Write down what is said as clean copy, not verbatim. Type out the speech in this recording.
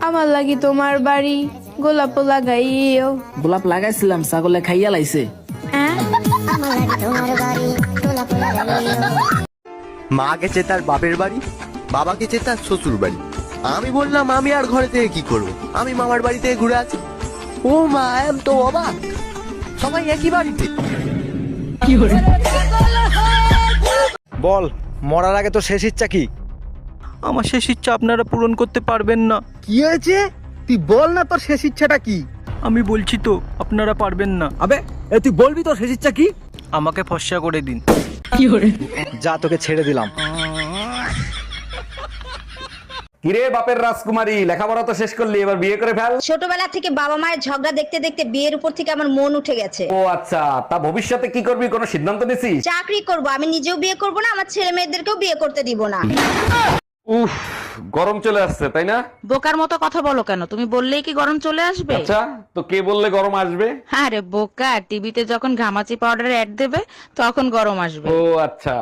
আমার লাগি তোমার বাড়ি গোলাপ লাগাইও। গোলাপ লাগাইছিলাম, ছাগলে খাইয়া লাইছে। মা গেছে তার বাপের বাড়ি, বাবা গেছে তার শ্বশুর বাড়ি। আমি বললাম আমি আর ঘরে থেকে কি করব, আমি মামার বাড়ি থেকে ঘুরে আছি। ও মা, এম তো অবাক, সবাই একই বাড়িতে। বল, মরার আগে তো শেষ ইচ্ছা কি? আমার শেষ ইচ্ছা আপনারা পূরণ করতে পারবেন না। কি হয়েছে? তুই বল না তোর শেষ ইচ্ছাটা কি? আমি বলছি তো, আপনারা পারবেন না। আবে তুই বলবি তোর শেষ ইচ্ছা কি? আমাকে ফর্সা করে দিন। যা, তোকে ছেড়ে দিলাম। কিরে বাপের রাজকুমারী, লেখাপড়া তো শেষ করলি, এবার বিয়ে করে ফেল। ছোটবেলা থেকে বাবা মায়ের ঝগড়া দেখতে দেখতে বিয়ের উপর থেকে আমার মন উঠে গেছে। ও আচ্ছা, তা ভবিষ্যতে কি করবি, কোনো সিদ্ধান্ত নিছিস? চাকরি করব, আমি নিজেও বিয়ে করব না, আমার ছেলে মেয়েদেরকেও বিয়ে করতে দিব না। উফ, গরম চলে আসছে তাই না? বোকার মতো কথা বলো কেন? তুমি বললেই কি গরম চলে আসবে? আচ্ছা, তো কে বললে গরম আসবে? আরে বোকা, টিভিতে যখন ঘামাচি পাউডারের অ্যাড দেবে তখন গরম আসবে। ও আচ্ছা।